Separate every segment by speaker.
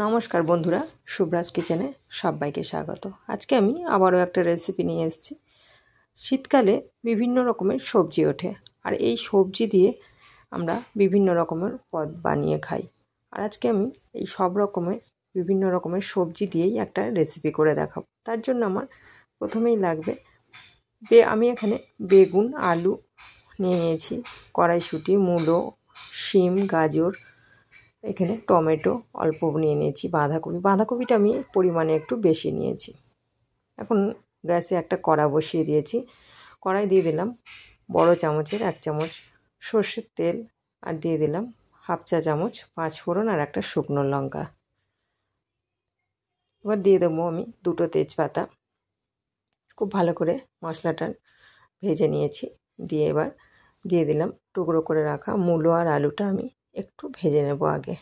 Speaker 1: নমস্কার বন্ধুরা, শুভ্রাজ কিচেনে সবাইকে স্বাগত। আজকে আমি আবারও একটা রেসিপি নিয়ে এসেছি। শীতকালে বিভিন্ন রকমের সবজি ওঠে, আর এই সবজি দিয়ে আমরা বিভিন্ন রকমের পদ বানিয়ে খাই। আর আজকে আমি এই সব রকমের বিভিন্ন রকমের সবজি দিয়েই একটা রেসিপি করে দেখাবো। তার জন্য আমার প্রথমেই লাগবে আমি এখানে বেগুন, আলু নিয়ে নিয়েছি, কড়াইশুঁটি, মূলো, শিম, গাজর, এখানে টমেটো অল্প নিয়ে নিয়েছি, বাঁধাকপিটা আমি পরিমাণে একটু বেশি নিয়েছি। এখন গ্যাসে একটা কড়া বসিয়ে দিয়েছি। কড়াই দিয়ে দিলাম বড় চামচের 1 চামচ সর্ষের তেল, আর দিয়ে দিলাম 1/2 চা চামচ 5 ফোড়ন আর একটা শুকনো লঙ্কা। এবার দিয়ে দেবো আমি 2টো তেজপাতা। খুব ভালো করে মশলাটা ভেজে নিয়েছি। এবার দিয়ে দিলাম টুকরো করে রাখা মূলো আর আলুটা আমি একটু ভেজে নেব আগে।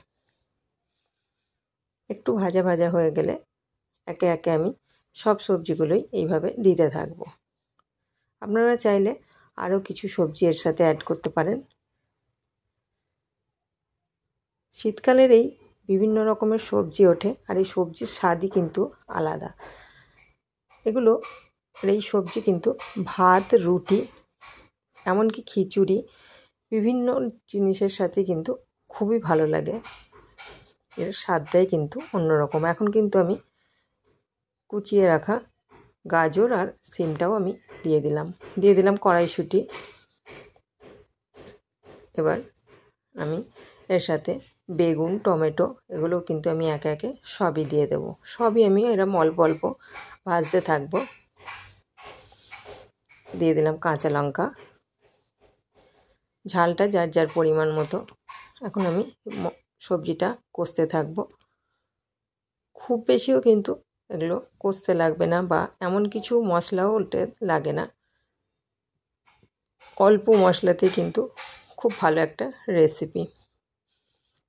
Speaker 1: একটু ভাজা ভাজা হয়ে গেলে একে একে আমি সব সবজিগুলোই এইভাবে দিতে থাকব। আপনারা চাইলে আরও কিছু সবজি এর সাথে অ্যাড করতে পারেন। শীতকালের এই বিভিন্ন রকমের সবজি ওঠে, আর এই সবজির স্বাদই কিন্তু আলাদা। এই সবজি কিন্তু ভাত, রুটি, এমনকি খিচুড়ি, বিভিন্ন জিনিসের সাথে কিন্তু খুবই ভালো লাগে। এর স্বাদটাই কিন্তু অন্যরকম। এখন কিন্তু আমি কুচিয়ে রাখা গাজর আর সিমটাও আমি দিয়ে দিলাম কড়াইশুঁটি। এবার আমি এর সাথে বেগুন, টমেটো, এগুলোও কিন্তু আমি একে একে সবই দিয়ে দেবো। সবই আমি এরকম অল্প অল্প ভাজতে থাকবো। দিয়ে দিলাম কাঁচা লঙ্কা, ঝালটা যার যার পরিমাণ মতো। এখন আমি সবজিটা কষতে থাকবো। খুব বেশিও কিন্তু এগুলো কষতে লাগবে না, বা এমন কিছু মশলাও ওতে লাগে না। অল্প মশলাতে কিন্তু খুব ভালো একটা রেসিপি।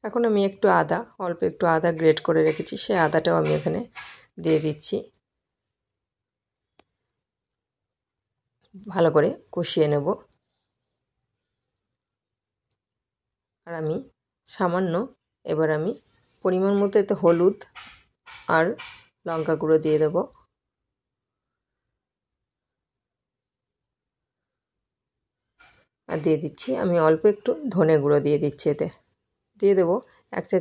Speaker 1: এখন আমি অল্প একটু আদা গ্রেট করে রেখেছি, সেই আদাটাও আমি এখানে দিয়ে দিচ্ছি। ভালো করে কষিয়ে নেব। আর আমি সামান্য এবার আমি পরিমাণ মতো এতে হলুদ আর লঙ্কা গুঁড়ো দিয়ে দেব। আর দিয়ে দিচ্ছি আমি অল্প একটু ধনে গুঁড়ো দিয়ে দিচ্ছি। এতে দিয়ে দেবো 1 চা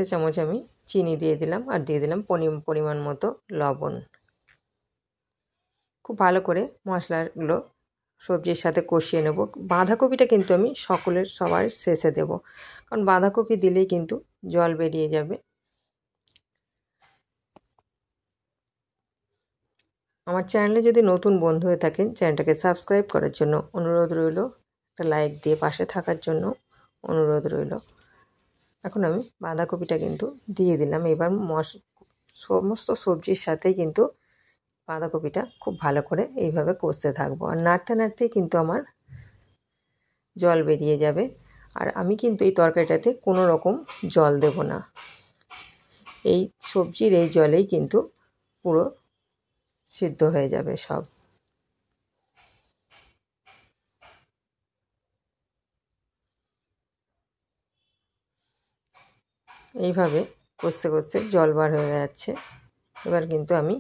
Speaker 1: চামচ আমি চিনি দিয়ে দিলাম, আর দিয়ে দিলাম পরিমাণ মতো লবণ। খুব ভালো করে মশলাগুলো সবজির সাথে কষিয়ে নেব। বাঁধাকপিটা কিন্তু আমি সবার শেষে দেব, কারণ বাঁধাকপি দিলেই কিন্তু জল বেরিয়ে যাবে। আমার চ্যানেলে যদি নতুন বন্ধু হয়ে থাকেন, চ্যানেলটাকে সাবস্ক্রাইব করার জন্য অনুরোধ রইল। একটা লাইক দিয়ে পাশে থাকার জন্য অনুরোধ রইল। এখন আমি বাঁধাকপিটা কিন্তু দিয়ে দিলাম। এবার সমস্ত সবজির সাথেই কিন্তু বাঁধাকপিটা খুব ভালো করে এইভাবে কষতে থাকবো। আর নাড়তে নাড়তেই কিন্তু আমার জল বেরিয়ে যাবে। আর আমি কিন্তু এই তরকারিটাতে কোনো রকম জল দেব না। এই সবজির এই জলেই কিন্তু পুরো সিদ্ধ হয়ে যাবে সব। এইভাবে কষতে কষতে জল বার হয়ে যাচ্ছে। এবার কিন্তু আমি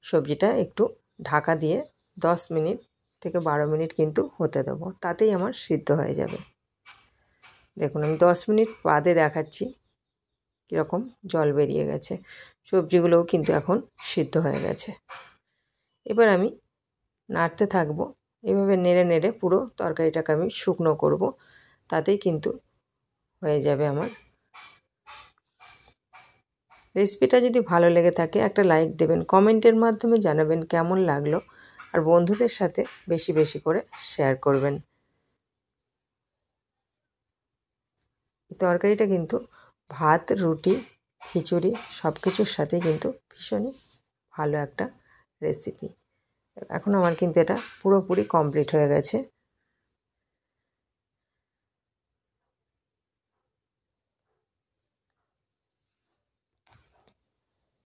Speaker 1: সবজিটা একটু ঢাকা দিয়ে 10 মিনিট থেকে 12 মিনিট কিন্তু হতে দেবো, তাতেই আমার সিদ্ধ হয়ে যাবে। দেখুন আমি 10 মিনিট বাদে দেখাচ্ছি কীরকম জল বেরিয়ে গেছে। সবজিগুলোও কিন্তু এখন সিদ্ধ হয়ে গেছে। এবার আমি নাড়তে থাকবো। এভাবে নেড়ে নেড়ে পুরো তরকারিটাকে আমি শুকনো করব, তাতেই কিন্তু হয়ে যাবে আমার। রেসিপিটা যদি ভালো লেগে থাকে একটা লাইক দেবেন, কমেন্টের মাধ্যমে জানাবেন কেমন লাগলো, আর বন্ধুদের সাথে বেশি বেশি করে শেয়ার করবেন। তরকারিটা কিন্তু ভাত, রুটি, খিচুড়ি সব কিছুর সাথে কিন্তু ভীষণই ভালো একটা রেসিপি। এখন আমার কিন্তু এটা পুরোপুরি কমপ্লিট হয়ে গেছে।